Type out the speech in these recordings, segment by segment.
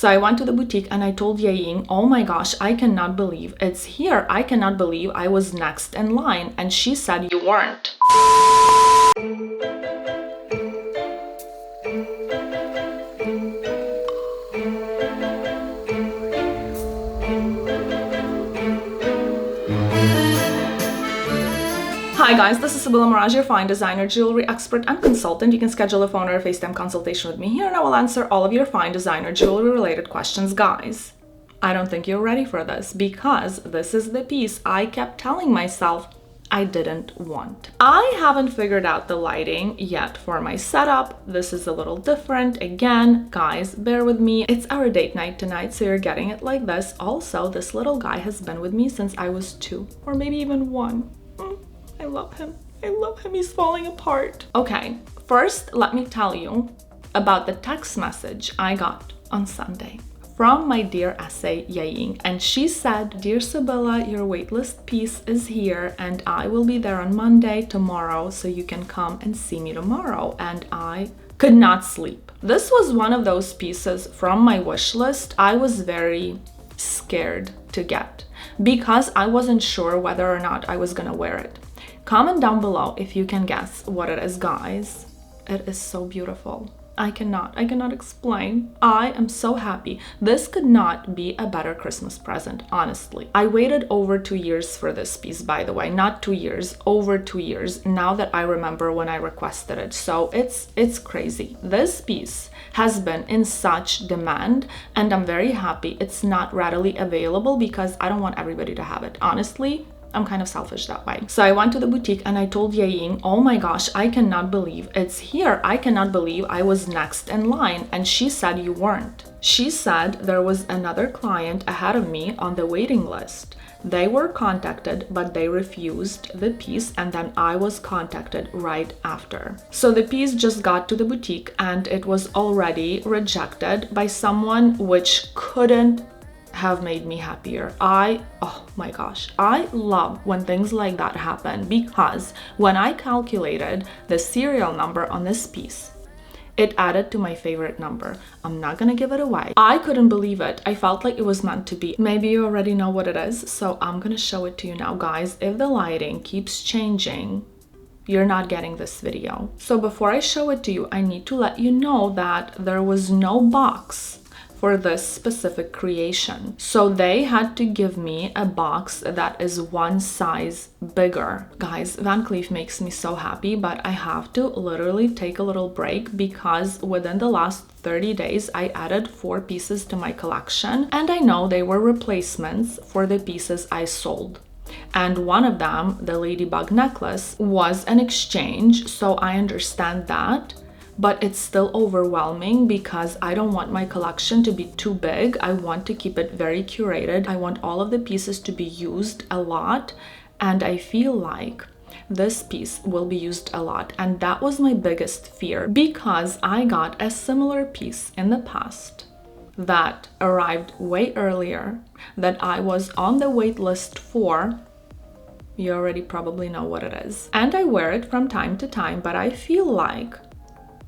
So I went to the boutique and I told Yaying, oh my gosh, I cannot believe it's here. I cannot believe I was next in line. And she said, you weren't. Hi guys, this is Sabila Miraj, your fine designer, jewelry expert, and consultant. You can schedule a phone or a FaceTime consultation with me here and I will answer all of your fine designer jewelry related questions. Guys, I don't think you're ready for this because this is the piece I kept telling myself I didn't want. I haven't figured out the lighting yet for my setup. This is a little different. Again, guys, bear with me. It's our date night tonight, so you're getting it like this. Also, this little guy has been with me since I was 2 or maybe even 1. I love him. I love him. He's falling apart. Okay, first, let me tell you about the text message I got on Sunday from my dear essay Yaying. And she said, dear Sabila, your waitlist piece is here and I will be there on Monday tomorrow, so you can come and see me tomorrow. And I could not sleep. This was one of those pieces from my wish list I was very scared to get because I wasn't sure whether or not I was gonna wear it. Comment down below if you can guess what it is, guys. It is so beautiful. I cannot explain. I am so happy. This could not be a better Christmas present, honestly. I waited over 2 years for this piece, by the way. Not 2 years, over 2 years, now that I remember when I requested it. So it's crazy. This piece has been in such demand and I'm very happy it's not readily available because I don't want everybody to have it. Honestly, I'm kind of selfish that way. So I went to the boutique and I told Yaying, oh my gosh, I cannot believe it's here. I cannot believe I was next in line. And she said, you weren't. She said there was another client ahead of me on the waiting list. They were contacted, but they refused the piece and then I was contacted right after. So the piece just got to the boutique and it was already rejected by someone, which couldn't have made me happier. Oh my gosh, I love when things like that happen because when I calculated the serial number on this piece, it added to my favorite number. I'm not gonna give it away. I couldn't believe it. I felt like it was meant to be. Maybe you already know what it is, so I'm gonna show it to you now, guys. If the lighting keeps changing, you're not getting this video. So before I show it to you, I need to let you know that there was no box for this specific creation. So they had to give me a box that is 1 size bigger. Guys, Van Cleef makes me so happy, but I have to literally take a little break because within the last 30 days, I added 4 pieces to my collection and I know they were replacements for the pieces I sold. And one of them, the ladybug necklace, was an exchange, so I understand that. But it's still overwhelming because I don't want my collection to be too big. I want to keep it very curated. I want all of the pieces to be used a lot. And I feel like this piece will be used a lot. And that was my biggest fear because I got a similar piece in the past that arrived way earlier, that I was on the wait list for. You already probably know what it is. And I wear it from time to time, but I feel like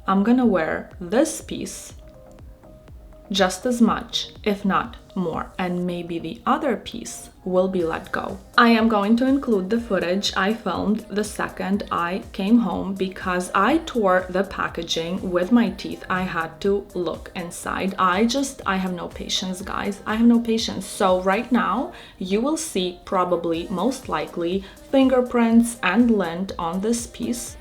I'm gonna wear this piece just as much, if not more, and maybe the other piece will be let go. I am going to include the footage I filmed the second I came home because I tore the packaging with my teeth. I had to look inside. I have no patience, guys. I have no patience. So right now you will see probably most likely fingerprints and lint on this piece.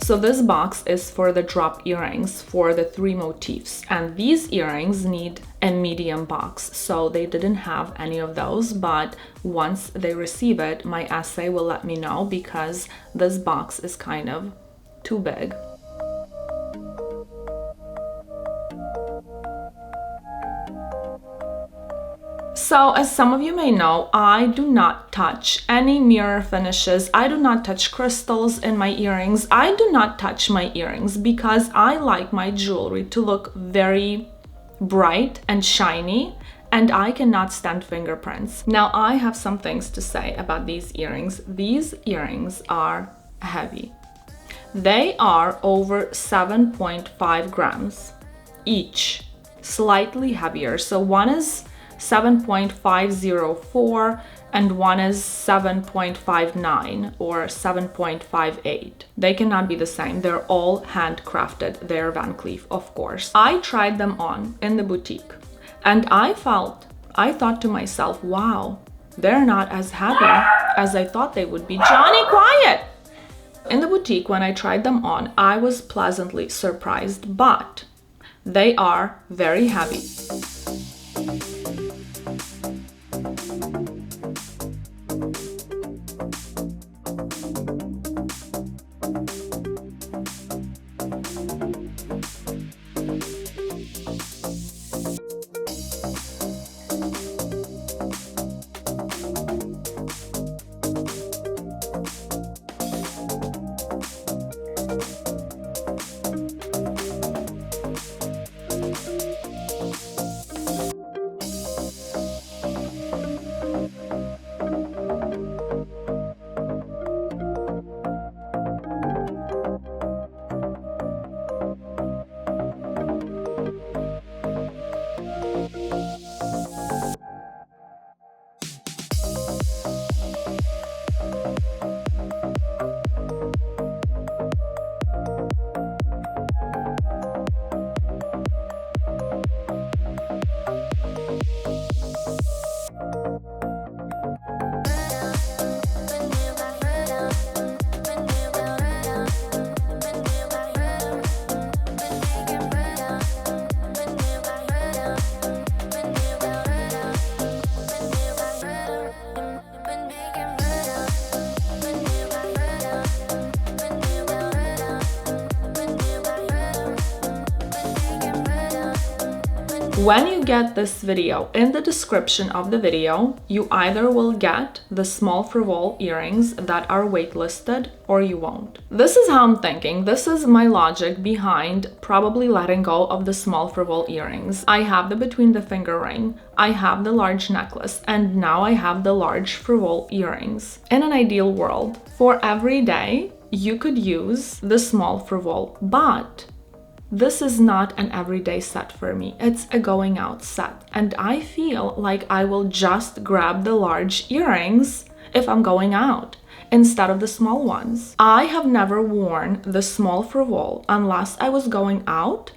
So this box is for the drop earrings for the 3 motifs, and these earrings need a medium box, so they didn't have any of those, but once they receive it, my essay will let me know because this box is kind of too big. So, as some of you may know, I do not touch any mirror finishes. I do not touch crystals in my earrings. I do not touch my earrings because I like my jewelry to look very bright and shiny, and I cannot stand fingerprints. Now, I have some things to say about these earrings. These earrings are heavy. They are over 7.5 grams each, slightly heavier. So one is 7.504 and one is 7.59 or 7.58. They cannot be the same. They're all handcrafted. They're Van Cleef, of course. I tried them on in the boutique and I thought to myself, wow, they're not as heavy as I thought they would be. Johnny, quiet! In the boutique, when I tried them on, I was pleasantly surprised, but they are very heavy. When you get this video, in the description of the video, you either will get the small Frivole earrings that are waitlisted or you won't. This is how I'm thinking. This is my logic behind probably letting go of the small Frivole earrings. I have the between the finger ring, I have the large necklace, and now I have the large Frivole earrings. In an ideal world, for every day, you could use the small Frivole, but this is not an everyday set for me. It's a going out set. And I feel like I will just grab the large earrings if I'm going out instead of the small ones. I have never worn the small Frivole unless I was going out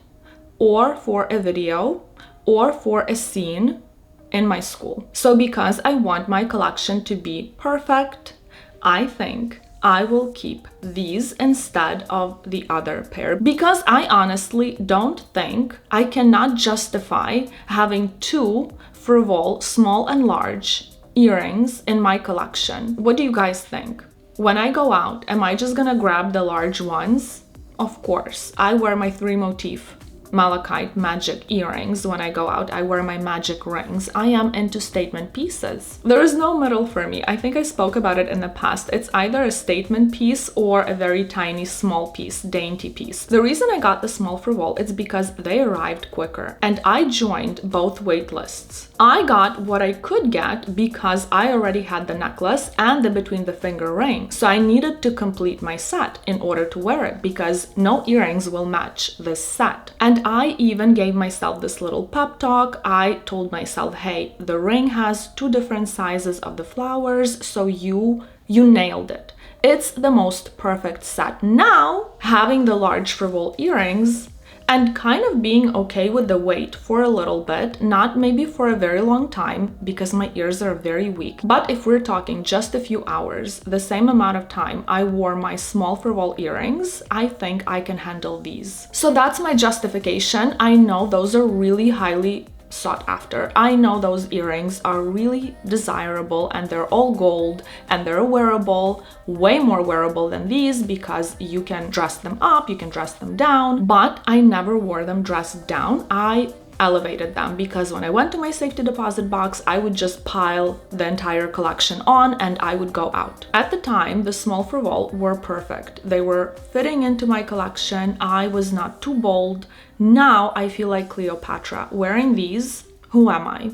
or for a video or for a scene in my school. So because I want my collection to be perfect, I think I will keep these instead of the other pair because I honestly don't think I cannot justify having 2 Frivole small and large earrings in my collection. What do you guys think? When I go out, am I just gonna grab the large ones? Of course, I wear my 3 motif malachite magic earrings. When I go out, I wear my magic rings. I am into statement pieces. There is no middle for me. I think I spoke about it in the past. It's either a statement piece or a very tiny small piece, dainty piece. The reason I got the small Frivole is because they arrived quicker and I joined both wait lists. I got what I could get because I already had the necklace and the between the finger ring. So I needed to complete my set in order to wear it because no earrings will match this set. And I even gave myself this little pep talk. I told myself, hey, the ring has 2 different sizes of the flowers, so you nailed it. It's the most perfect set. Now, having the large Frivole earrings, and kind of being okay with the wait for a little bit, not maybe for a very long time because my ears are very weak. But if we're talking just a few hours, the same amount of time I wore my small Frivole earrings, I think I can handle these. So that's my justification. I know those are really highly sought after. I know those earrings are really desirable and they're all gold and they're wearable, way more wearable than these because you can dress them up, you can dress them down, but I never wore them dressed down. I elevated them because when I went to my safety deposit box, I would just pile the entire collection on and I would go out. At the time, the small Frivole were perfect. They were fitting into my collection. I was not too bold. Now I feel like Cleopatra. Wearing these, who am I?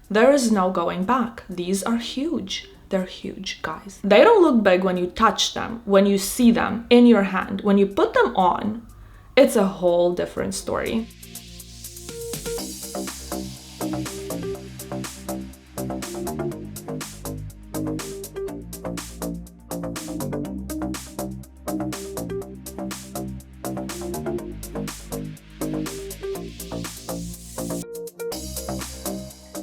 There is no going back. These are huge. They're huge, guys. They don't look big when you touch them, when you see them in your hand. When you put them on, it's a whole different story.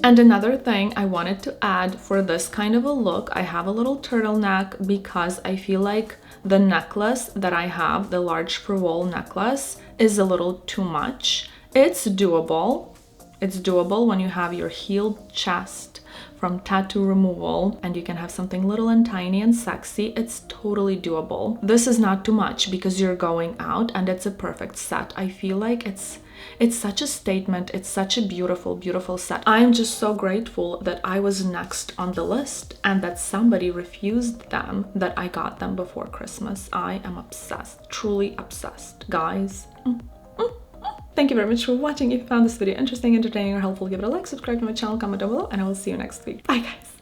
And another thing I wanted to add for this kind of a look, I have a little turtleneck because I feel like the necklace that I have, the large Frivole necklace, is a little too much. It's doable. It's doable when you have your healed chest from tattoo removal and you can have something little and tiny and sexy. It's totally doable. This is not too much because you're going out and it's a perfect set. I feel like it's such a statement. It's such a beautiful, beautiful set. I'm just so grateful that I was next on the list and that somebody refused them, that I got them before Christmas. I am obsessed, truly obsessed, guys. Thank you very much for watching. If you found this video interesting, entertaining, or helpful, give it a like, subscribe to my channel, comment down below, and I will see you next week. Bye, guys.